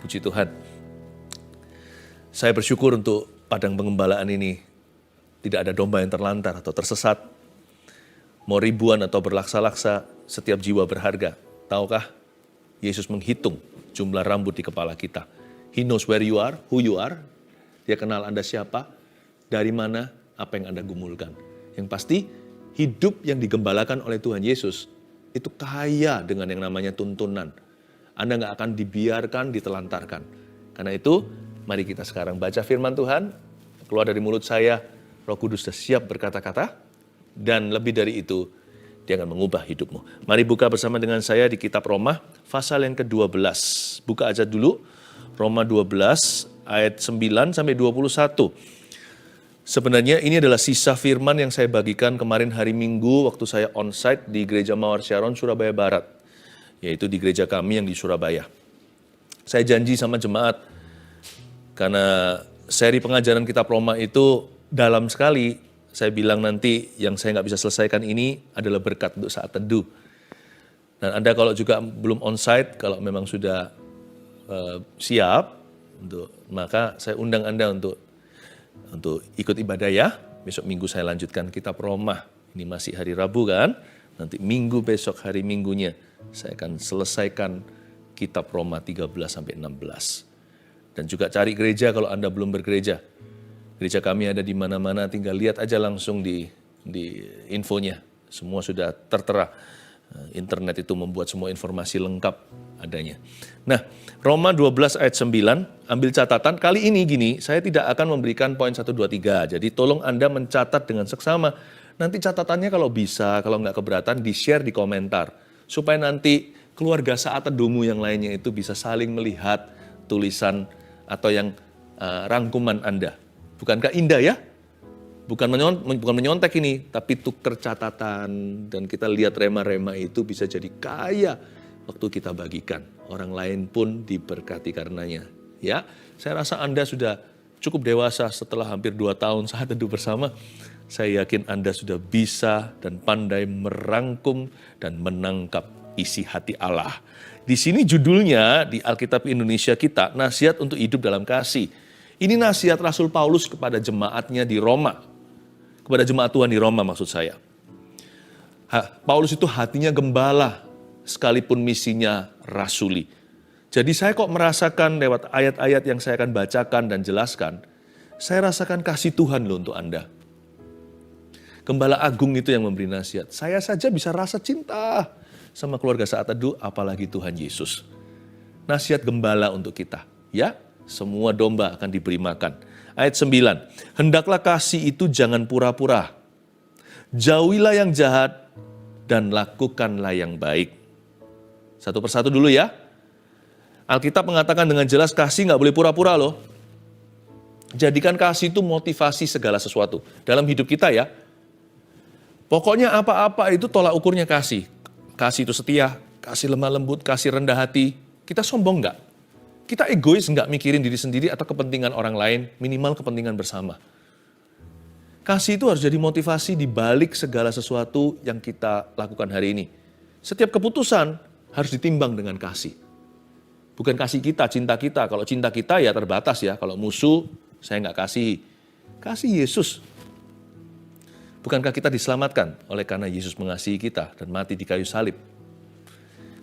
Puji Tuhan. Saya bersyukur untuk padang pengembalaan ini tidak ada domba yang terlantar atau tersesat. Mau ribuan atau berlaksa-laksa, setiap jiwa berharga. Tahukah, Yesus menghitung jumlah rambut di kepala kita. He knows where you are, who you are. Dia kenal Anda siapa, dari mana, apa yang Anda gumulkan. Yang pasti, hidup yang digembalakan oleh Tuhan Yesus itu kaya dengan yang namanya tuntunan. Anda nggak akan dibiarkan, ditelantarkan. Karena itu, mari kita sekarang baca firman Tuhan. Keluar dari mulut saya, Roh Kudus sudah siap berkata-kata. Dan lebih dari itu, dia akan mengubah hidupmu. Mari buka bersama dengan saya di kitab Roma, pasal yang ke-12. Buka aja dulu, Roma 12, ayat 9 sampai 21. Sebenarnya ini adalah sisa firman yang saya bagikan kemarin hari Minggu waktu saya onsite di Gereja Mawar Sharon, Surabaya Barat. Yaitu di gereja kami yang di Surabaya. Saya janji sama jemaat, karena seri pengajaran kitab Roma itu dalam sekali. Saya bilang nanti yang saya nggak bisa selesaikan ini adalah berkat untuk saat teduh. Dan Anda kalau juga belum onsite, kalau memang sudah siap, maka saya undang Anda untuk ikut ibadah ya. Besok Minggu saya lanjutkan kitab Roma. Ini masih hari Rabu kan? Nanti Minggu besok hari Minggunya saya akan selesaikan kitab Roma 13 sampai 16. Dan juga cari gereja kalau Anda belum bergereja. Gereja kami ada di mana-mana, tinggal lihat aja langsung di infonya. Semua sudah tertera. Internet itu membuat semua informasi lengkap adanya. Nah, Roma 12 ayat 9, ambil catatan. Kali ini gini, saya tidak akan memberikan poin 1, 2, 3. Jadi tolong Anda mencatat dengan seksama. Nanti catatannya kalau bisa, kalau nggak keberatan, di-share di komentar. Supaya nanti keluarga saat teduhmu yang lainnya itu bisa saling melihat tulisan atau yang rangkuman Anda. Bukankah indah ya? Bukan menyontek ini, tapi tuker catatan dan kita lihat rema-rema itu bisa jadi kaya waktu kita bagikan. Orang lain pun diberkati karenanya. Ya, saya rasa Anda sudah cukup dewasa setelah hampir 2 tahun saat teduh bersama. Saya yakin Anda sudah bisa dan pandai merangkum dan menangkap isi hati Allah. Di sini judulnya di Alkitab Indonesia kita, nasihat untuk hidup dalam kasih. Ini nasihat Rasul Paulus kepada jemaatnya di Roma. Kepada jemaat Tuhan di Roma maksud saya. Paulus itu hatinya gembala, sekalipun misinya rasuli. Jadi saya kok merasakan lewat ayat-ayat yang saya akan bacakan dan jelaskan, saya rasakan kasih Tuhan loh untuk Anda. Gembala agung itu yang memberi nasihat. Saya saja bisa rasa cinta sama keluarga saat teduh, apalagi Tuhan Yesus. Nasihat gembala untuk kita, ya. Semua domba akan diberi makan. Ayat 9, hendaklah kasih itu jangan pura-pura. Jauhilah yang jahat dan lakukanlah yang baik. Satu persatu dulu ya. Alkitab mengatakan dengan jelas kasih nggak boleh pura-pura loh. Jadikan kasih itu motivasi segala sesuatu. Dalam hidup kita ya. Pokoknya apa-apa itu tolak ukurnya kasih. Kasih itu setia, kasih lemah lembut, kasih rendah hati. Kita sombong nggak? Kita egois nggak mikirin diri sendiri atau kepentingan orang lain, minimal kepentingan bersama. Kasih itu harus jadi motivasi di balik segala sesuatu yang kita lakukan hari ini. Setiap keputusan harus ditimbang dengan kasih. Bukan kasih kita, cinta kita. Kalau cinta kita ya terbatas ya. Kalau musuh, saya nggak kasih. Kasih Yesus. Bukankah kita diselamatkan oleh karena Yesus mengasihi kita dan mati di kayu salib?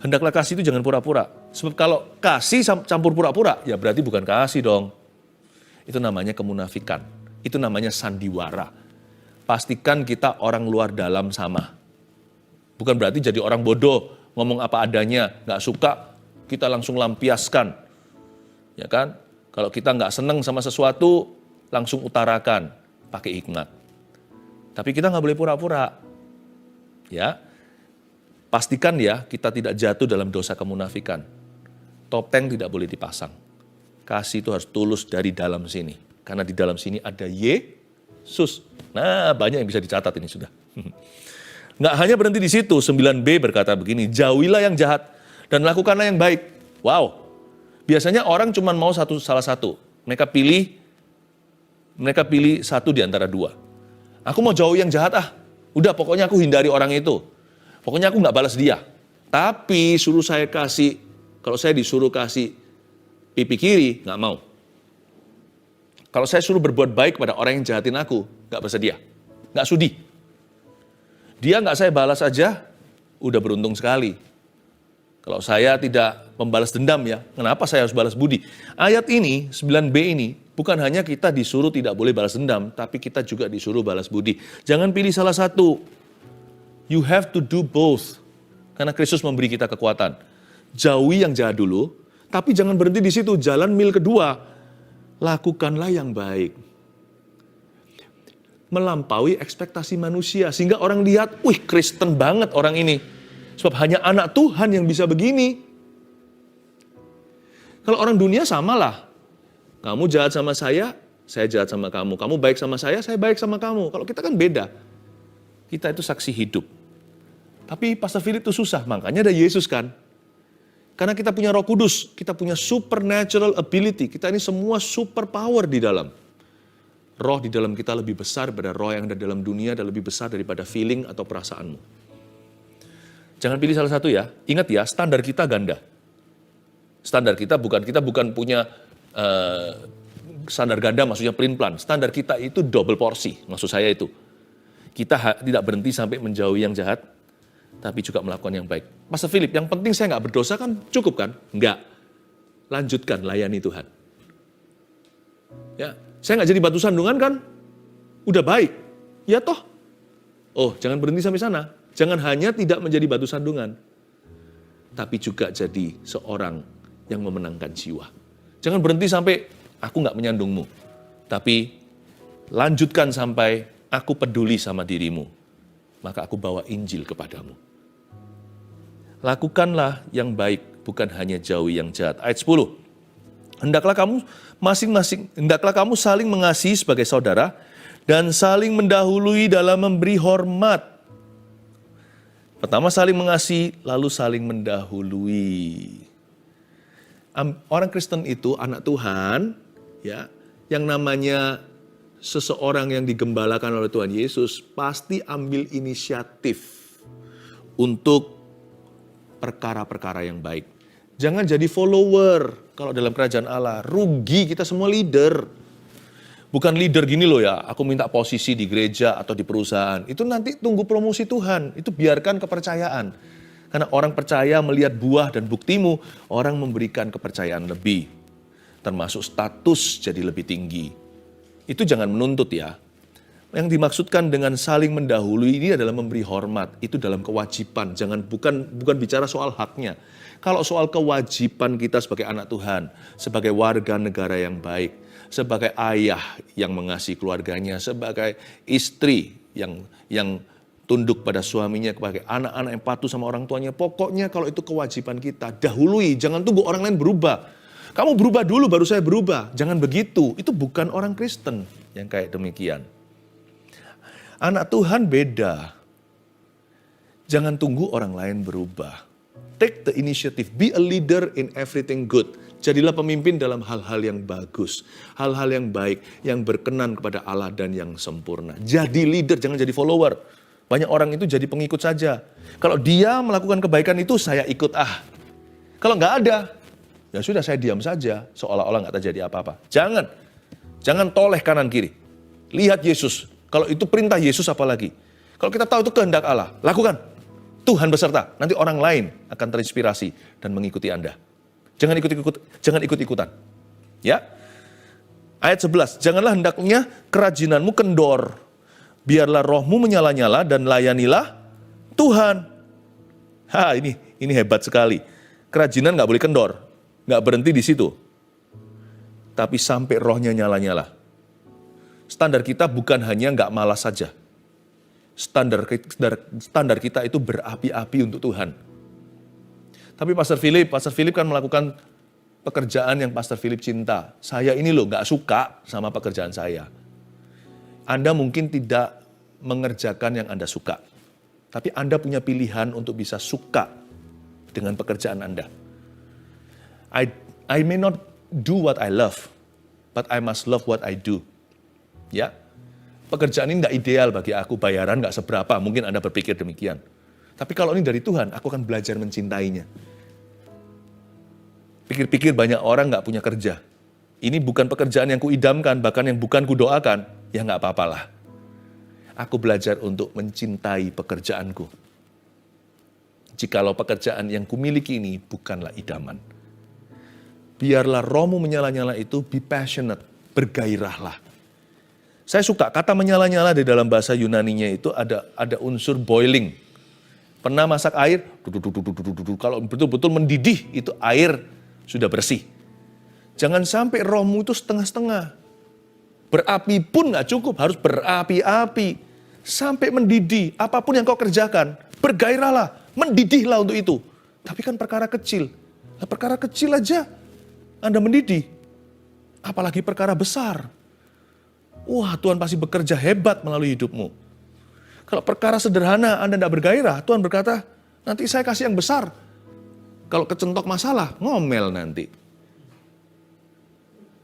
Hendaklah kasih itu jangan pura-pura. Sebab kalau kasih campur pura-pura, ya berarti bukan kasih dong. Itu namanya kemunafikan. Itu namanya sandiwara. Pastikan kita orang luar dalam sama. Bukan berarti jadi orang bodoh, ngomong apa adanya, nggak suka, kita langsung lampiaskan. Ya kan? Kalau kita nggak seneng sama sesuatu, langsung utarakan, pakai hikmat. Tapi kita nggak boleh pura-pura. Ya. Pastikan ya, kita tidak jatuh dalam dosa kemunafikan. Topeng tidak boleh dipasang. Kasih itu harus tulus dari dalam sini. Karena di dalam sini ada Yesus. Nah, banyak yang bisa dicatat ini sudah. Nggak hanya berhenti di situ, 9b berkata begini, jauhilah yang jahat dan lakukanlah yang baik. Wow, biasanya orang cuma mau salah satu. Mereka pilih satu di antara dua. Aku mau jauh yang jahat udah pokoknya aku hindari orang itu. Pokoknya aku nggak balas dia. Tapi suruh saya kasih, kalau saya disuruh kasih pipi kiri, nggak mau. Kalau saya suruh berbuat baik pada orang yang jahatin aku, nggak bersedia, nggak sudi. Dia nggak saya balas aja, udah beruntung sekali. Kalau saya tidak membalas dendam ya, kenapa saya harus balas budi? Ayat ini, 9b ini, bukan hanya kita disuruh tidak boleh balas dendam, tapi kita juga disuruh balas budi. Jangan pilih salah satu. You have to do both. Karena Kristus memberi kita kekuatan. Jauhi yang jahat dulu, tapi jangan berhenti di situ. Jalan mil kedua. Lakukanlah yang baik. Melampaui ekspektasi manusia. Sehingga orang lihat, wih Kristen banget orang ini. Sebab hanya anak Tuhan yang bisa begini. Kalau orang dunia samalah. Kamu jahat sama saya jahat sama kamu. Kamu baik sama saya baik sama kamu. Kalau kita kan beda. Kita itu saksi hidup. Tapi Pastor Philip itu susah. Makanya ada Yesus kan. Karena kita punya Roh Kudus, kita punya supernatural ability, kita ini semua super power di dalam. Roh di dalam kita lebih besar daripada roh yang ada dalam dunia, dan lebih besar daripada feeling atau perasaanmu. Jangan pilih salah satu ya, ingat ya, standar kita ganda. Standar kita bukan punya standar ganda, maksudnya pelin-pelan. Standar kita itu double porsi, maksud saya itu. Kita tidak berhenti sampai menjauhi yang jahat, tapi juga melakukan yang baik. Pastor Philip, yang penting saya nggak berdosa kan cukup kan? Enggak. Lanjutkan layani Tuhan. Ya, saya nggak jadi batu sandungan kan? Udah baik. Ya toh. Oh, jangan berhenti sampai sana. Jangan hanya tidak menjadi batu sandungan, tapi juga jadi seorang yang memenangkan jiwa. Jangan berhenti sampai aku nggak menyandungmu, tapi lanjutkan sampai aku peduli sama dirimu, maka aku bawa Injil kepadamu. Lakukanlah yang baik, bukan hanya jauhi yang jahat. Ayat 10. Hendaklah kamu saling mengasihi sebagai saudara dan saling mendahului dalam memberi hormat. Pertama saling mengasihi, lalu saling mendahului. Orang Kristen itu anak Tuhan, ya, yang namanya seseorang yang digembalakan oleh Tuhan Yesus pasti ambil inisiatif untuk perkara-perkara yang baik. Jangan jadi follower kalau dalam kerajaan Allah. Rugi kita semua leader. Bukan leader gini loh ya, aku minta posisi di gereja atau di perusahaan. Itu nanti tunggu promosi Tuhan, itu biarkan kepercayaan. Karena orang percaya melihat buah dan buktimu, orang memberikan kepercayaan lebih. Termasuk status jadi lebih tinggi. Itu jangan menuntut ya. Yang dimaksudkan dengan saling mendahului ini adalah memberi hormat. Itu dalam kewajiban, bukan bicara soal haknya. Kalau soal kewajiban kita sebagai anak Tuhan, sebagai warga negara yang baik, sebagai ayah yang mengasihi keluarganya, sebagai istri yang tunduk pada suaminya, sebagai anak-anak yang patuh sama orang tuanya. Pokoknya kalau itu kewajiban kita, dahului, jangan tunggu orang lain berubah. Kamu berubah dulu baru saya berubah. Jangan begitu, itu bukan orang Kristen yang kayak demikian. Anak Tuhan beda. Jangan tunggu orang lain berubah. Take the initiative, be a leader in everything good. Jadilah pemimpin dalam hal-hal yang bagus, hal-hal yang baik, yang berkenan kepada Allah dan yang sempurna. Jadi leader, jangan jadi follower. Banyak orang itu jadi pengikut saja. Kalau dia melakukan kebaikan itu, saya ikut Kalau nggak ada, ya sudah saya diam saja, seolah-olah nggak terjadi apa-apa. Jangan toleh kanan kiri. Lihat Yesus. Kalau itu perintah Yesus apalagi. Kalau kita tahu itu kehendak Allah, lakukan. Tuhan beserta, nanti orang lain akan terinspirasi dan mengikuti Anda. Jangan ikut-ikutan. Ya. Ayat 11, janganlah hendaknya kerajinanmu kendor. Biarlah rohmu menyala-nyala dan layanilah Tuhan. Ini hebat sekali. Kerajinan nggak boleh kendor, nggak berhenti di situ. Tapi sampai rohnya nyala-nyala. Standar kita bukan hanya nggak malas saja. Standar kita itu berapi-api untuk Tuhan. Tapi Pastor Philip kan melakukan pekerjaan yang Pastor Philip cinta. Saya ini loh nggak suka sama pekerjaan saya. Anda mungkin tidak mengerjakan yang Anda suka. Tapi Anda punya pilihan untuk bisa suka dengan pekerjaan Anda. I may not do what I love, but I must love what I do. Ya, pekerjaan ini tidak ideal bagi aku, bayaran nggak seberapa, mungkin Anda berpikir demikian. Tapi kalau ini dari Tuhan, aku akan belajar mencintainya. Pikir-pikir banyak orang nggak punya kerja. Ini bukan pekerjaan yang kuidamkan, bahkan yang bukan kudoakan. Ya nggak apa-apalah. Aku belajar untuk mencintai pekerjaanku. Jikalau pekerjaan yang kumiliki ini bukanlah idaman. Biarlah rohmu menyala-nyala itu, be passionate, bergairahlah. Saya suka kata menyala-nyala di dalam bahasa Yunaninya itu ada unsur boiling. Pernah masak air, kalau betul-betul mendidih itu air sudah bersih. Jangan sampai rohmu itu setengah-setengah. Berapi pun nggak cukup, harus berapi-api. Sampai mendidih, apapun yang kau kerjakan, bergairahlah, mendidihlah untuk itu. Tapi kan perkara kecil. Nah, perkara kecil aja Anda mendidih. Apalagi perkara besar. Wah, Tuhan pasti bekerja hebat melalui hidupmu. Kalau perkara sederhana Anda tidak bergairah, Tuhan berkata, nanti saya kasih yang besar. Kalau kecentok masalah, ngomel nanti.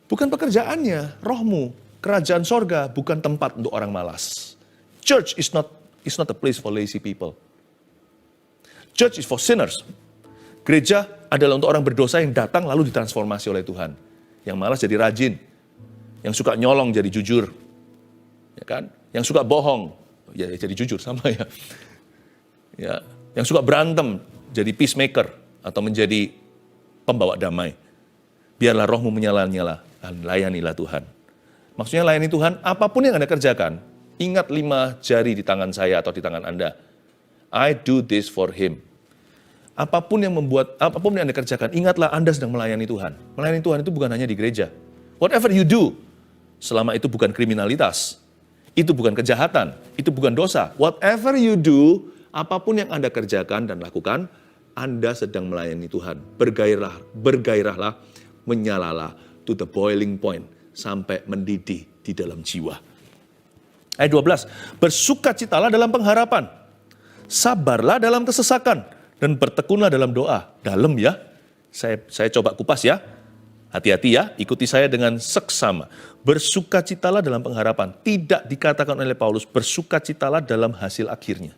Bukan pekerjaannya, rohmu. Kerajaan sorga bukan tempat untuk orang malas. Church is not a place for lazy people. Church is for sinners. Gereja adalah untuk orang berdosa yang datang lalu ditransformasi oleh Tuhan. Yang malas jadi rajin. Yang suka nyolong jadi jujur. Ya kan? Yang suka bohong, ya jadi jujur sama ya. Ya, yang suka berantem jadi peacemaker atau menjadi pembawa damai. Biarlah rohmu menyala-nyala dan layanilah Tuhan. Maksudnya layani Tuhan, apapun yang Anda kerjakan, ingat 5 jari di tangan saya atau di tangan Anda. I do this for him. Apapun yang Anda kerjakan, ingatlah Anda sedang melayani Tuhan. Melayani Tuhan itu bukan hanya di gereja. Whatever you do, selama itu bukan kriminalitas, itu bukan kejahatan, itu bukan dosa. Whatever you do, apapun yang Anda kerjakan dan lakukan, Anda sedang melayani Tuhan. Bergairahlah, menyalalah to the boiling point, sampai mendidih di dalam jiwa. Ayat 12, bersukacitalah dalam pengharapan, sabarlah dalam kesesakan, dan bertekunlah dalam doa. Dalam ya, saya coba kupas ya. Hati-hati ya, ikuti saya dengan seksama. Bersukacitalah dalam pengharapan. Tidak dikatakan oleh Paulus, bersukacitalah dalam hasil akhirnya.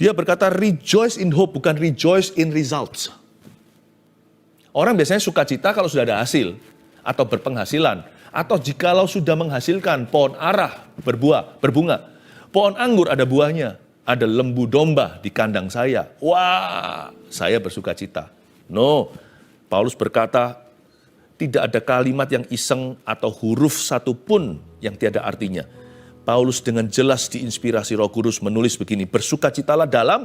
Dia berkata rejoice in hope, bukan rejoice in results. Orang biasanya sukacita kalau sudah ada hasil, atau berpenghasilan, atau jikalau sudah menghasilkan pohon arah berbunga. Pohon anggur ada buahnya, ada lembu domba di kandang saya. Wah, saya bersukacita. No, Paulus berkata, tidak ada kalimat yang iseng atau huruf satupun yang tiada artinya. Paulus dengan jelas diinspirasi Roh Kudus menulis begini, bersukacitalah dalam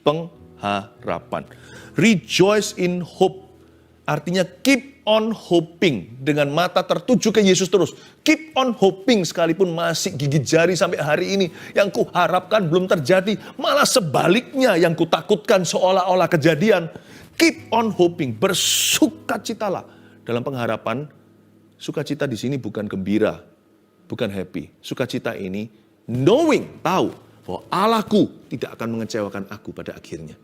pengharapan. Rejoice in hope, artinya keep on hoping, dengan mata tertuju ke Yesus terus. Keep on hoping sekalipun masih gigit jari sampai hari ini. Yang kuharapkan belum terjadi, malah sebaliknya yang kutakutkan seolah-olah kejadian. Keep on hoping, bersukacitalah dalam pengharapan. Sukacita di sini bukan gembira, bukan happy. Sukacita ini knowing, tahu bahwa Allahku tidak akan mengecewakan aku pada akhirnya.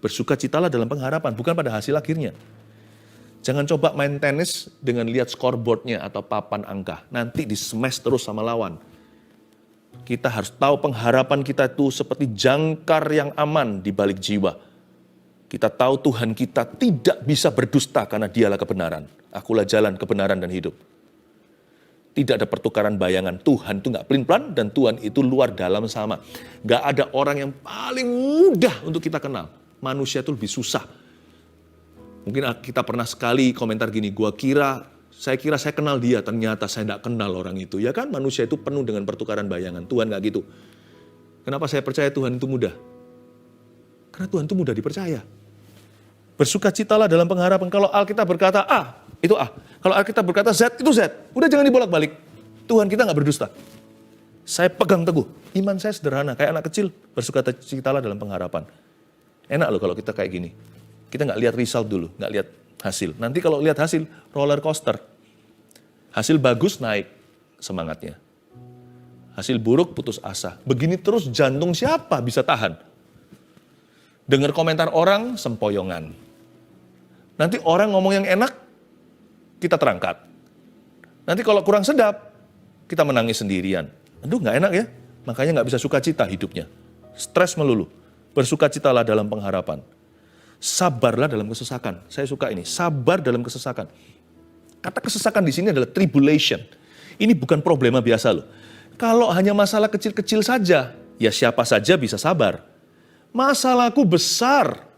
Bersukacitalah dalam pengharapan, bukan pada hasil akhirnya. Jangan coba main tenis dengan lihat scoreboardnya atau papan angka. Nanti di smash terus sama lawan. Kita harus tahu pengharapan kita itu seperti jangkar yang aman di balik jiwa. Kita tahu Tuhan kita tidak bisa berdusta karena dialah kebenaran. Akulah jalan, kebenaran, dan hidup. Tidak ada pertukaran bayangan. Tuhan itu gak pelin-pelan dan Tuhan itu luar dalam sama. Gak ada orang yang paling mudah untuk kita kenal. Manusia itu lebih susah. Mungkin kita pernah sekali komentar gini, saya kira saya kenal dia, ternyata saya tidak kenal orang itu. Ya kan, manusia itu penuh dengan pertukaran bayangan. Tuhan gak gitu. Kenapa saya percaya Tuhan itu mudah? Karena Tuhan itu mudah dipercaya. Bersukacitalah dalam pengharapan. Kalau Alkitab berkata A, itu A. Kalau Alkitab berkata Z, itu Z. Udah jangan dibolak-balik. Tuhan kita gak berdusta. Saya pegang teguh. Iman saya sederhana, kayak anak kecil. Bersukacitalah dalam pengharapan. Enak loh kalau kita kayak gini. Kita gak lihat result dulu, gak lihat hasil. Nanti kalau lihat hasil, roller coaster. Hasil bagus, naik semangatnya. Hasil buruk, putus asa. Begini terus jantung siapa bisa tahan? Dengar komentar orang, sempoyongan. Nanti orang ngomong yang enak, kita terangkat. Nanti kalau kurang sedap, kita menangis sendirian. Aduh gak enak ya, makanya gak bisa sukacita hidupnya. Stres melulu. Bersukacitalah dalam pengharapan. Sabarlah dalam kesesakan. Saya suka ini, sabar dalam kesesakan. Kata kesesakan di sini adalah tribulation. Ini bukan problema biasa loh. Kalau hanya masalah kecil-kecil saja, ya siapa saja bisa sabar. Masalahku besar.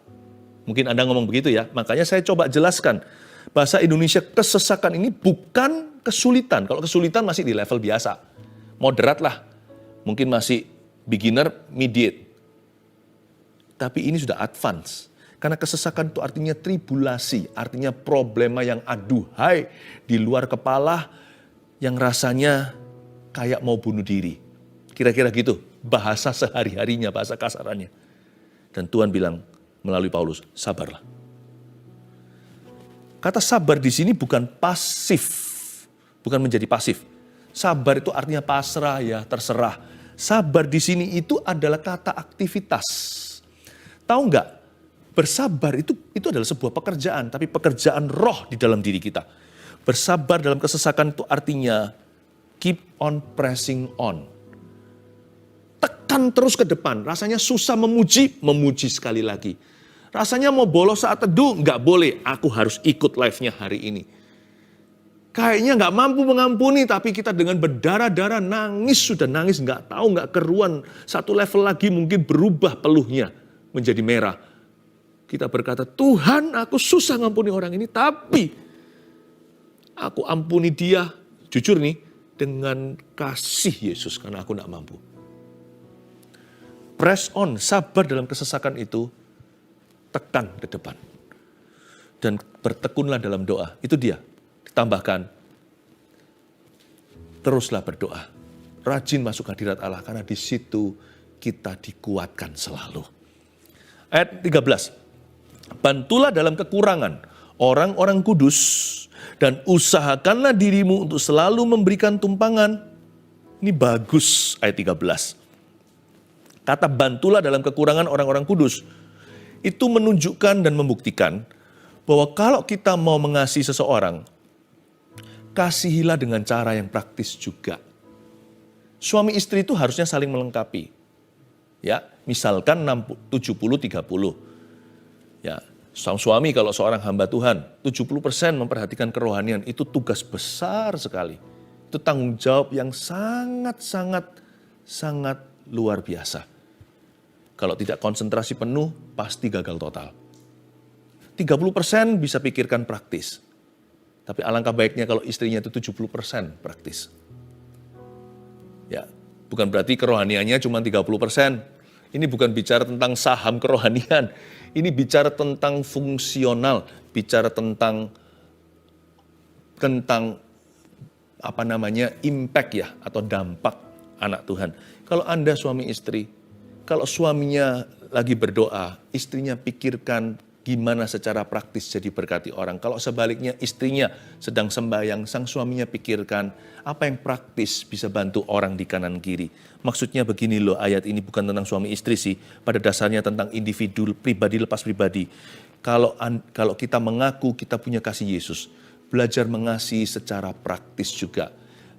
Mungkin Anda ngomong begitu ya, makanya saya coba jelaskan. Bahasa Indonesia kesesakan ini bukan kesulitan. Kalau kesulitan masih di level biasa. Moderat lah. Mungkin masih beginner, mediate. Tapi ini sudah advance. Karena kesesakan itu artinya tribulasi, artinya problema yang aduhai di luar kepala yang rasanya kayak mau bunuh diri. Kira-kira gitu, bahasa sehari-harinya, bahasa kasarannya. Dan Tuhan bilang melalui Paulus, sabarlah. Kata sabar di sini bukan pasif, bukan menjadi pasif. Sabar itu artinya pasrah ya, terserah. Sabar di sini itu adalah kata aktivitas. Tahu nggak? Bersabar itu adalah sebuah pekerjaan, tapi pekerjaan roh di dalam diri kita. Bersabar dalam kesesakan itu artinya keep on pressing on. Tekan terus ke depan, rasanya susah memuji sekali lagi. Rasanya mau bolos saat teduh, nggak boleh, aku harus ikut live-nya hari ini. Kayaknya nggak mampu mengampuni, tapi kita dengan berdarah-darah nangis, sudah nangis, nggak tahu, nggak keruan. Satu level lagi mungkin berubah peluhnya menjadi merah. Kita berkata, Tuhan aku susah ngampuni orang ini, tapi aku ampuni dia, jujur nih, dengan kasih Yesus karena aku tidak mampu. Press on, sabar dalam kesesakan itu, tekan ke depan. Dan bertekunlah dalam doa, itu dia. Ditambahkan, teruslah berdoa. Rajin masuk hadirat Allah, karena di situ kita dikuatkan selalu. Ayat 13. Bantulah dalam kekurangan orang-orang kudus dan usahakanlah dirimu untuk selalu memberikan tumpangan. Ini bagus ayat 13. Kata bantulah dalam kekurangan orang-orang kudus itu menunjukkan dan membuktikan bahwa kalau kita mau mengasihi seseorang, kasihilah dengan cara yang praktis juga. Suami istri itu harusnya saling melengkapi. Ya, misalkan 70-30. Ya, sang suami kalau seorang hamba Tuhan, 70% memperhatikan kerohanian, itu tugas besar sekali. Itu tanggung jawab yang sangat luar biasa. Kalau tidak konsentrasi penuh, pasti gagal total. 30% bisa pikirkan praktis. Tapi alangkah baiknya kalau istrinya itu 70% praktis. Ya, bukan berarti kerohaniannya cuma 30%. Ini bukan bicara tentang saham kerohanian. Ini bicara tentang fungsional, bicara tentang impact ya, atau dampak anak Tuhan. Kalau Anda suami istri, kalau suaminya lagi berdoa, istrinya pikirkan gimana secara praktis jadi berkati orang. Kalau sebaliknya istrinya sedang sembahyang, sang suaminya pikirkan apa yang praktis bisa bantu orang di kanan kiri. Maksudnya begini loh, ayat ini bukan tentang suami istri sih, pada dasarnya tentang individu, pribadi lepas pribadi. Kalau kita mengaku kita punya kasih Yesus, belajar mengasihi secara praktis juga.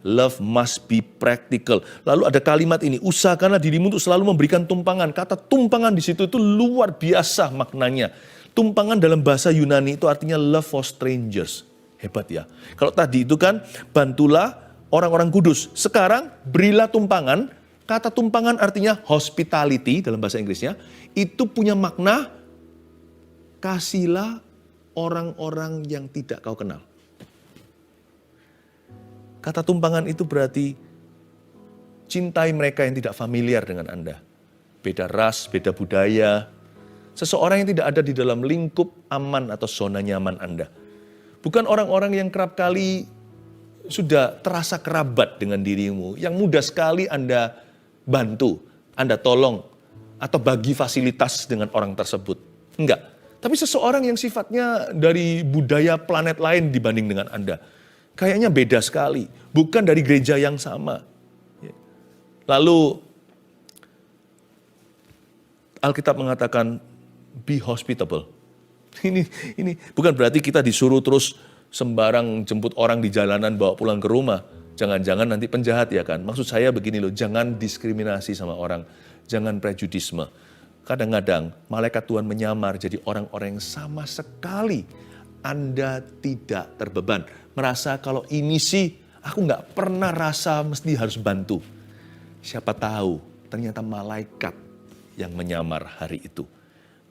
Love must be practical. Lalu ada kalimat ini, usahakanlah dirimu untuk selalu memberikan tumpangan. Kata tumpangan di situ itu luar biasa maknanya. Tumpangan dalam bahasa Yunani itu artinya love for strangers. Hebat ya. Kalau tadi itu kan bantulah orang-orang kudus. Sekarang berilah tumpangan. Kata tumpangan artinya hospitality dalam bahasa Inggrisnya. Itu punya makna kasihlah orang-orang yang tidak kau kenal. Kata tumpangan itu berarti cintai mereka yang tidak familiar dengan Anda. Beda ras, beda budaya. Seseorang yang tidak ada di dalam lingkup aman atau zona nyaman Anda. Bukan orang-orang yang kerap kali sudah terasa kerabat dengan dirimu, yang mudah sekali Anda bantu, Anda tolong, atau bagi fasilitas dengan orang tersebut. Enggak. Tapi seseorang yang sifatnya dari budaya planet lain dibanding dengan Anda. Kayaknya beda sekali. Bukan dari gereja yang sama. Lalu Alkitab mengatakan, be hospitable. Ini bukan berarti kita disuruh terus sembarang jemput orang di jalanan bawa pulang ke rumah. Jangan-jangan nanti penjahat ya kan. Maksud saya begini loh, jangan diskriminasi sama orang. Jangan prejudisme. kadang-kadang malaikat Tuhan menyamar jadi orang-orang yang sama sekali Anda tidak terbeban. Merasa kalau ini sih aku nggak pernah rasa mesti harus bantu. Siapa tahu ternyata malaikat yang menyamar hari itu.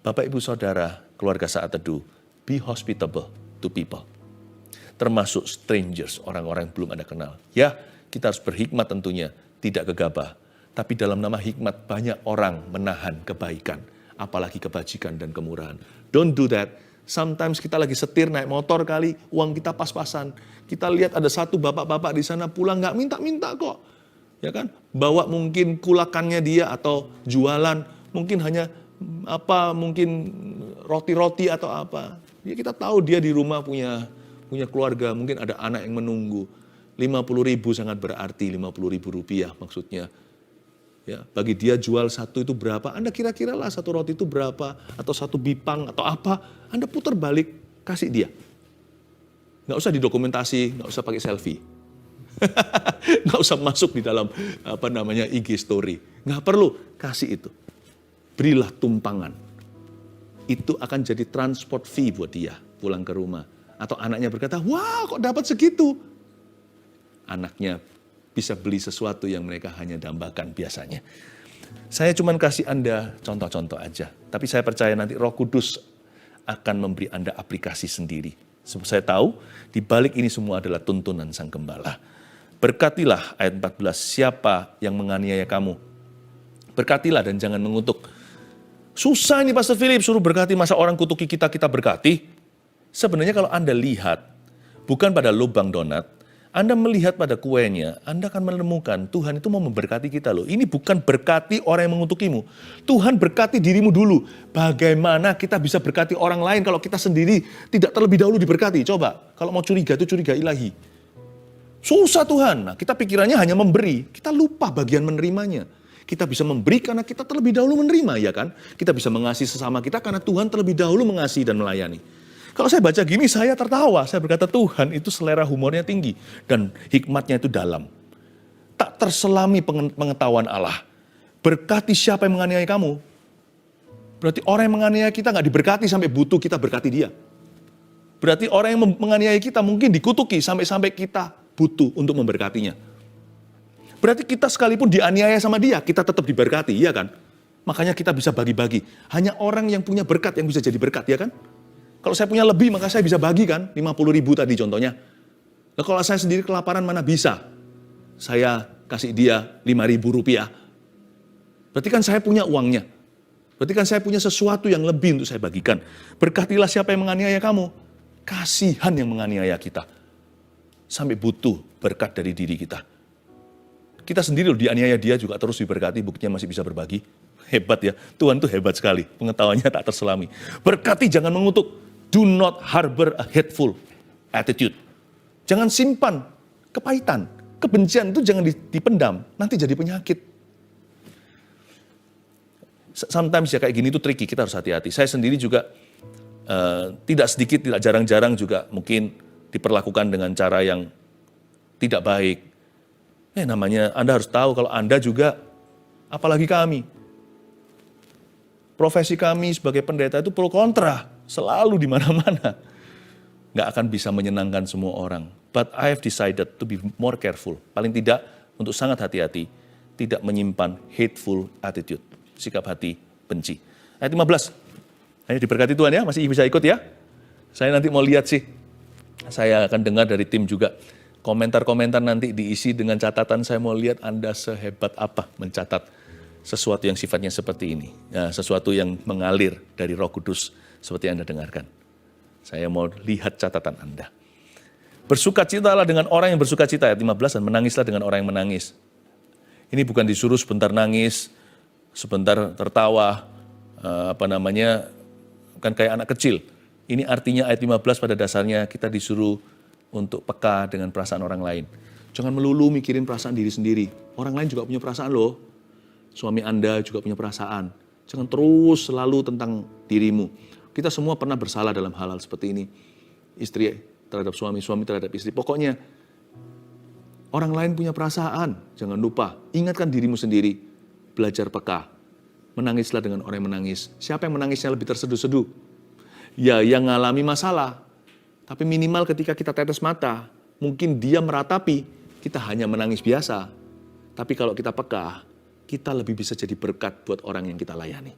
Bapak, Ibu, Saudara, keluarga Saat Teduh, be hospitable to people. Termasuk strangers, orang-orang yang belum Anda kenal. Ya, kita harus berhikmat tentunya, tidak gegabah. Tapi dalam nama hikmat banyak orang menahan kebaikan, apalagi kebajikan dan kemurahan. Don't do that. Sometimes kita lagi setir naik motor kali, uang kita pas-pasan. Kita lihat ada satu bapak-bapak di sana pulang nggak minta-minta kok. Ya kan? Bawa mungkin kulakannya dia atau jualan, mungkin hanya mungkin roti-roti atau apa. Ya kita tahu dia di rumah punya keluarga, mungkin ada anak yang menunggu. 50.000 sangat berarti, 50.000 rupiah maksudnya. Ya, bagi dia jual satu itu berapa, Anda kira-kira lah satu roti itu berapa, atau satu bipang, atau apa, Anda putar balik, kasih dia. Nggak usah didokumentasi, nggak usah pakai selfie. Nggak usah masuk di dalam IG story. Nggak perlu, kasih itu. Berilah tumpangan. Itu akan jadi transport fee buat dia, pulang ke rumah. Atau anaknya berkata, wah kok dapat segitu. Anaknya bisa beli sesuatu yang mereka hanya dambakan biasanya. Saya cuma kasih Anda contoh-contoh aja. Tapi saya percaya nanti Roh Kudus akan memberi Anda aplikasi sendiri. Saya tahu di balik ini semua adalah tuntunan Sang Gembala. Berkatilah ayat 14, siapa yang menganiaya kamu? Berkatilah dan jangan mengutuk. Susah ini Pastor Philip, suruh berkati, masa orang kutuki kita berkati? Sebenarnya kalau Anda lihat, bukan pada lubang donat, Anda melihat pada kuenya, Anda akan menemukan Tuhan itu mau memberkati kita loh. Ini bukan berkati orang yang mengutukimu. Tuhan berkati dirimu dulu. Bagaimana kita bisa berkati orang lain kalau kita sendiri tidak terlebih dahulu diberkati? Coba, kalau mau curiga itu curiga ilahi. Susah Tuhan. Nah, kita pikirannya hanya memberi. Kita lupa bagian menerimanya. Kita bisa memberi karena kita terlebih dahulu menerima, ya kan? Kita bisa mengasihi sesama kita karena Tuhan terlebih dahulu mengasihi dan melayani. Kalau saya baca gini, saya tertawa. Saya berkata, Tuhan itu selera humornya tinggi. Dan hikmatnya itu dalam. Tak terselami pengetahuan Allah. Berkati siapa yang menganiaya kamu. Berarti orang yang menganiaya kita nggak diberkati sampai butuh kita berkati dia. Berarti orang yang menganiaya kita mungkin dikutuki sampai kita butuh untuk memberkatinya. Berarti kita sekalipun dianiaya sama dia, kita tetap diberkati, iya kan? Makanya kita bisa bagi-bagi. Hanya orang yang punya berkat yang bisa jadi berkat, ya kan? Kalau saya punya lebih, maka saya bisa bagi kan, 50.000 tadi contohnya. Nah, kalau saya sendiri kelaparan mana bisa? Saya kasih dia 5.000 rupiah. Berarti kan saya punya uangnya. Berarti kan saya punya sesuatu yang lebih untuk saya bagikan. Berkatilah siapa yang menganiaya kamu. Kasihan yang menganiaya kita. Sampai butuh berkat dari diri kita. Kita sendiri loh dianiaya dia juga terus diberkati, buktinya masih bisa berbagi. Hebat ya, Tuhan tuh hebat sekali, pengetahuannya tak terselami. Berkati jangan mengutuk. Do not harbor a hateful attitude. Jangan simpan kepahitan. Kebencian itu jangan dipendam, nanti jadi penyakit. Sometimes ya kayak gini tuh tricky, kita harus hati-hati. Saya sendiri juga tidak sedikit, tidak jarang-jarang juga mungkin diperlakukan dengan cara yang tidak baik. Namanya Anda harus tahu kalau Anda juga, apalagi kami, profesi kami sebagai pendeta itu pro kontra. Selalu di mana-mana. Nggak akan bisa menyenangkan semua orang. But I have decided to be more careful. Paling tidak untuk sangat hati-hati. Tidak menyimpan hateful attitude. Sikap hati benci. Ayat 15. Ayo diberkati Tuhan ya. Masih bisa ikut ya. Saya nanti mau lihat sih. Saya akan dengar dari tim juga. Komentar-komentar nanti diisi dengan catatan. Saya mau lihat Anda sehebat apa mencatat sesuatu yang sifatnya seperti ini. Ya, sesuatu yang mengalir dari Roh Kudus. Seperti Anda dengarkan. Saya mau lihat catatan Anda. Bersukacitalah dengan orang yang bersukacita, ayat 15, dan menangislah dengan orang yang menangis. Ini bukan disuruh sebentar nangis, sebentar tertawa, kan kayak anak kecil. Ini artinya ayat 15 pada dasarnya kita disuruh untuk peka dengan perasaan orang lain. Jangan melulu mikirin perasaan diri sendiri. Orang lain juga punya perasaan loh. Suami Anda juga punya perasaan. Jangan terus selalu tentang dirimu. Kita semua pernah bersalah dalam hal-hal seperti ini. Istri terhadap suami, suami terhadap istri. Pokoknya orang lain punya perasaan. Jangan lupa, ingatkan dirimu sendiri. Belajar peka. Menangislah dengan orang yang menangis. Siapa yang menangisnya lebih terseduh-seduh? Ya, yang ngalami masalah. Tapi minimal ketika kita tetes mata, mungkin dia meratapi, kita hanya menangis biasa. Tapi kalau kita peka, kita lebih bisa jadi berkat buat orang yang kita layani.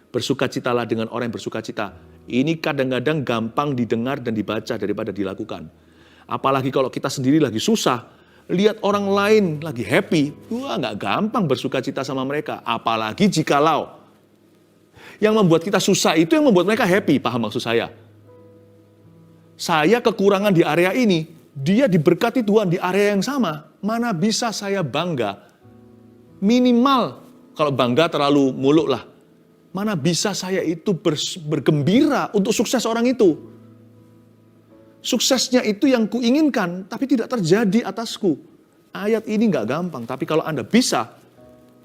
Bersukacitalah dengan orang yang bersukacita. Ini kadang-kadang gampang didengar dan dibaca daripada dilakukan. Apalagi kalau kita sendiri lagi susah, lihat orang lain lagi happy, wah nggak gampang bersukacita sama mereka. Apalagi jikalau yang membuat kita susah itu yang membuat mereka happy, paham maksud saya? Saya kekurangan di area ini, dia diberkati Tuhan di area yang sama. Mana bisa saya bangga? Minimal, kalau bangga terlalu muluk lah. Mana bisa saya itu bergembira untuk sukses orang itu. Suksesnya itu yang kuinginkan, tapi tidak terjadi atasku. Ayat ini nggak gampang, tapi kalau Anda bisa,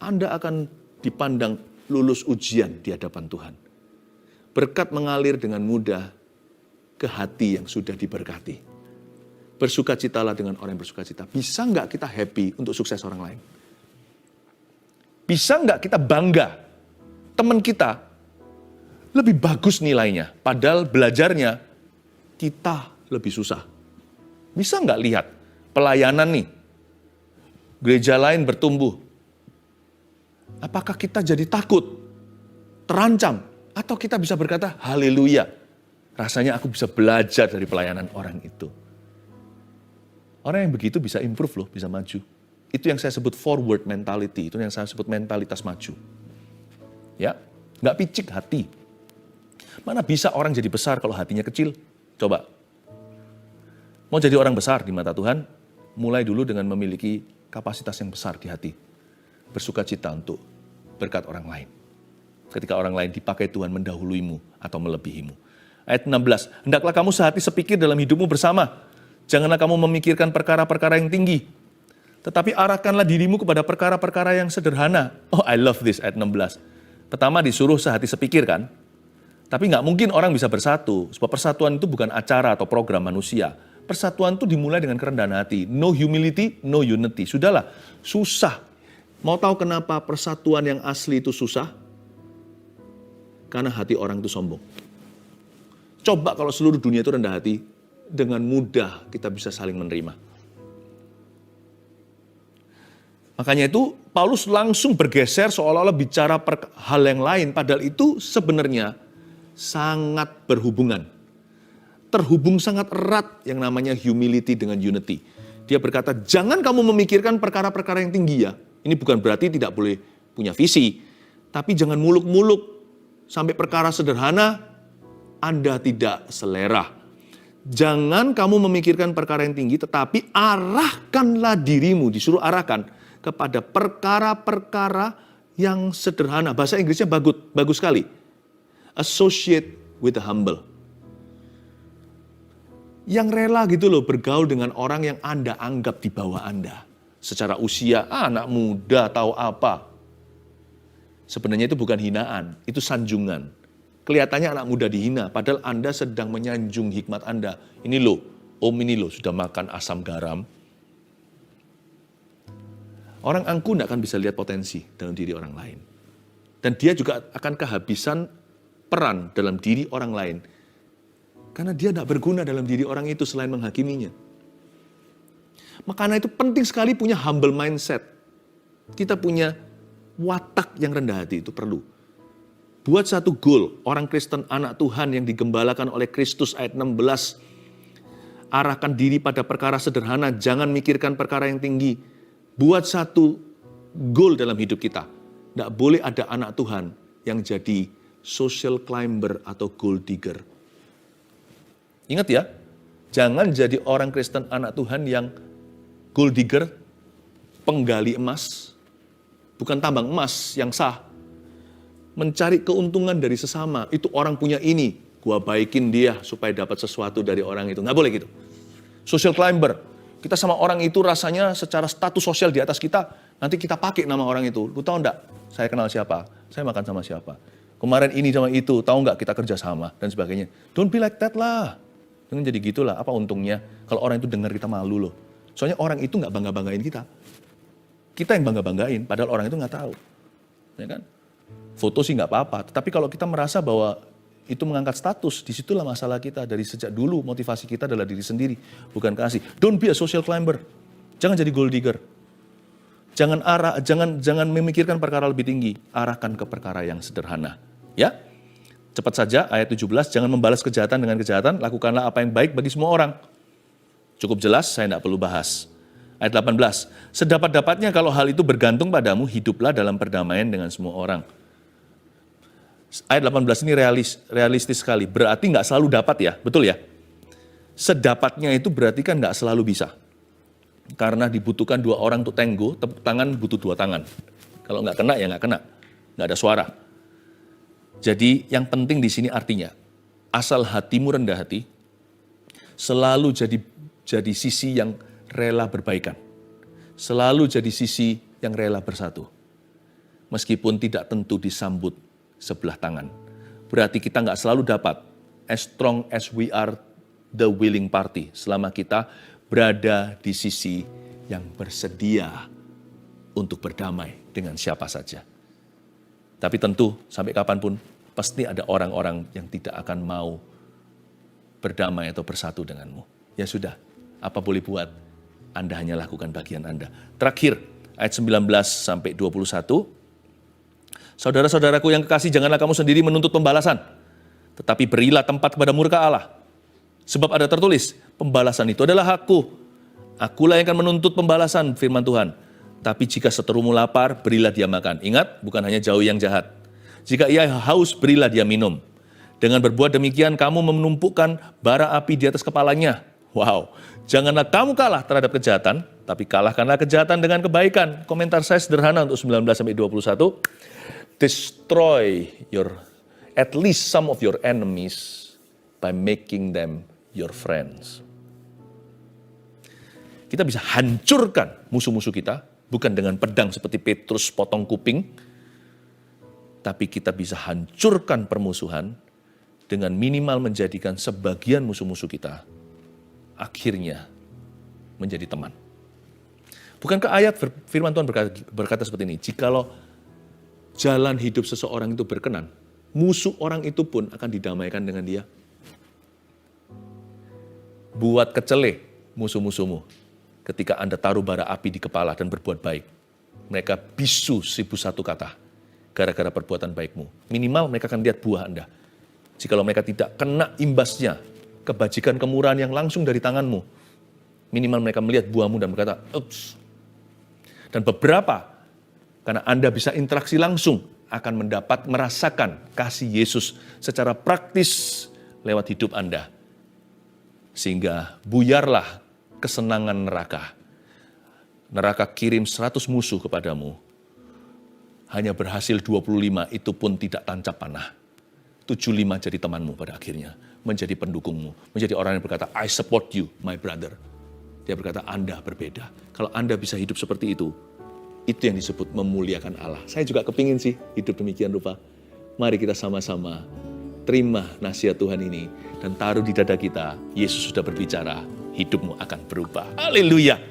Anda akan dipandang lulus ujian di hadapan Tuhan. Berkat mengalir dengan mudah ke hati yang sudah diberkati. Bersukacitalah dengan orang yang bersukacita. Bisa nggak kita happy untuk sukses orang lain? Bisa nggak kita bangga teman kita lebih bagus nilainya, padahal belajarnya kita lebih susah. Bisa nggak lihat pelayanan nih, gereja lain bertumbuh. Apakah kita jadi takut, terancam, atau kita bisa berkata, haleluya, rasanya aku bisa belajar dari pelayanan orang itu. Orang yang begitu bisa improve loh, bisa maju. Itu yang saya sebut forward mentality, itu yang saya sebut mentalitas maju. Ya, nggak picik hati. Mana bisa orang jadi besar kalau hatinya kecil? Coba. Mau jadi orang besar di mata Tuhan, mulai dulu dengan memiliki kapasitas yang besar di hati. Bersukacita untuk berkat orang lain. Ketika orang lain dipakai Tuhan mendahuluimu atau melebihimu. Ayat 16, hendaklah kamu sehati sepikir dalam hidupmu bersama. Janganlah kamu memikirkan perkara-perkara yang tinggi. Tetapi arahkanlah dirimu kepada perkara-perkara yang sederhana. Oh, I love this, ayat 16. Pertama disuruh sehati sepikir kan. Tapi nggak mungkin orang bisa bersatu. Sebab persatuan itu bukan acara atau program manusia. Persatuan itu dimulai dengan kerendahan hati. No humility, no unity. Sudahlah, susah. Mau tahu kenapa persatuan yang asli itu susah? Karena hati orang itu sombong. Coba kalau seluruh dunia itu rendah hati, dengan mudah kita bisa saling menerima. Makanya itu Paulus langsung bergeser seolah-olah bicara hal yang lain. Padahal itu sebenarnya sangat berhubungan. Terhubung sangat erat yang namanya humility dengan unity. Dia berkata, jangan kamu memikirkan perkara-perkara yang tinggi ya. Ini bukan berarti tidak boleh punya visi. Tapi jangan muluk-muluk. Sampai perkara sederhana, Anda tidak selera. Jangan kamu memikirkan perkara yang tinggi, tetapi arahkanlah dirimu, disuruh arahkan kepada perkara-perkara yang sederhana. Bahasa Inggrisnya bagus sekali. Associate with the humble. Yang rela gitu loh bergaul dengan orang yang Anda anggap di bawah Anda. Secara usia, anak muda tahu apa. Sebenarnya itu bukan hinaan, itu sanjungan. Kelihatannya anak muda dihina, padahal Anda sedang menyanjung hikmat Anda. Ini loh, om ini loh sudah makan asam garam. Orang angkuh tidak akan bisa lihat potensi dalam diri orang lain. Dan dia juga akan kehabisan peran dalam diri orang lain. Karena dia tidak berguna dalam diri orang itu selain menghakiminya. Makanya itu penting sekali punya humble mindset. Kita punya watak yang rendah hati, itu perlu. Buat satu goal, orang Kristen anak Tuhan yang digembalakan oleh Kristus ayat 16. Arahkan diri pada perkara sederhana, jangan mikirkan perkara yang tinggi. Buat satu goal dalam hidup kita. Tidak boleh ada anak Tuhan yang jadi social climber atau gold digger. Ingat ya, jangan jadi orang Kristen anak Tuhan yang gold digger, penggali emas, bukan tambang emas yang sah. Mencari keuntungan dari sesama, itu orang punya ini, gua baikin dia supaya dapat sesuatu dari orang itu. Nggak boleh gitu. Social climber, kita sama orang itu rasanya secara status sosial di atas kita, nanti kita pakai nama orang itu. Lu tahu enggak, saya kenal siapa, saya makan sama siapa. Kemarin ini sama itu, tahu nggak kita kerja sama, dan sebagainya. Don't be like that lah. Jangan jadi gitulah, apa untungnya kalau orang itu dengar kita malu loh. Soalnya orang itu nggak bangga-banggain kita. Kita yang bangga-banggain, padahal orang itu nggak tahu. Ya kan? Foto sih nggak apa-apa, tetapi kalau kita merasa bahwa itu mengangkat status, disitulah masalah kita. Dari sejak dulu motivasi kita adalah diri sendiri, bukan kasih. Don't be a social climber. Jangan jadi gold digger. Jangan memikirkan perkara lebih tinggi, arahkan ke perkara yang sederhana. Ya, cepat saja ayat 17, jangan membalas kejahatan dengan kejahatan, lakukanlah apa yang baik bagi semua orang. Cukup jelas, saya tidak perlu bahas. Ayat 18, sedapat-dapatnya kalau hal itu bergantung padamu, hiduplah dalam perdamaian dengan semua orang. Ayat 18 ini realistis sekali, berarti nggak selalu dapat ya, betul ya? Sedapatnya itu berarti kan nggak selalu bisa. Karena dibutuhkan 2 orang untuk tenggo, tepuk tangan butuh 2 tangan. Kalau nggak kena ya nggak kena, nggak ada suara. Jadi yang penting di sini artinya, asal hatimu rendah hati, selalu jadi sisi yang rela berbaikan. Selalu jadi sisi yang rela bersatu. Meskipun tidak tentu disambut sebelah tangan. Berarti kita nggak selalu dapat as strong as we are the willing party. Selama kita berada di sisi yang bersedia untuk berdamai dengan siapa saja. Tapi tentu sampai kapanpun pasti ada orang-orang yang tidak akan mau berdamai atau bersatu denganmu. Ya sudah, apa boleh buat? Anda hanya lakukan bagian Anda. Terakhir, ayat 19 sampai 21. Saudara-saudaraku yang kekasih, janganlah kamu sendiri menuntut pembalasan, tetapi berilah tempat kepada murka Allah. Sebab ada tertulis, pembalasan itu adalah hakku. Akulah yang akan menuntut pembalasan, firman Tuhan. Tapi jika seterumu lapar, berilah dia makan. Ingat, bukan hanya jauhi yang jahat. Jika ia haus, berilah dia minum. Dengan berbuat demikian, kamu menumpukkan bara api di atas kepalanya. Wow, janganlah kamu kalah terhadap kejahatan, tapi kalahkanlah kejahatan dengan kebaikan. Komentar saya sederhana untuk 19 sampai 21. Destroy at least some of your enemies by making them your friends. Kita bisa hancurkan musuh-musuh kita, bukan dengan pedang seperti Petrus potong kuping, tapi kita bisa hancurkan permusuhan dengan minimal menjadikan sebagian musuh-musuh kita akhirnya menjadi teman. Bukankah ayat firman Tuhan berkata seperti ini, jikalau jalan hidup seseorang itu berkenan, musuh orang itu pun akan didamaikan dengan dia. Buat kecele musuh-musuhmu ketika Anda taruh bara api di kepala dan berbuat baik. Mereka bisu 1001 kata gara-gara perbuatan baikmu. Minimal mereka akan lihat buah Anda. Jikalau mereka tidak kena imbasnya, kebajikan kemurahan yang langsung dari tanganmu, minimal mereka melihat buahmu dan berkata, ups. Dan beberapa, karena Anda bisa interaksi langsung, akan merasakan kasih Yesus secara praktis lewat hidup Anda. Sehingga buyarlah kesenangan neraka. Neraka kirim 100 musuh kepadamu, hanya berhasil 25, itu pun tidak tancap panah. 75 jadi temanmu pada akhirnya. Menjadi pendukungmu, menjadi orang yang berkata, I support you, my brother. Dia berkata, Anda berbeda. Kalau Anda bisa hidup seperti itu yang disebut memuliakan Allah. Saya juga kepingin sih hidup demikian rupa. Mari kita sama-sama terima nasihat Tuhan ini dan taruh di dada kita, Yesus sudah berbicara, hidupmu akan berubah. Haleluya.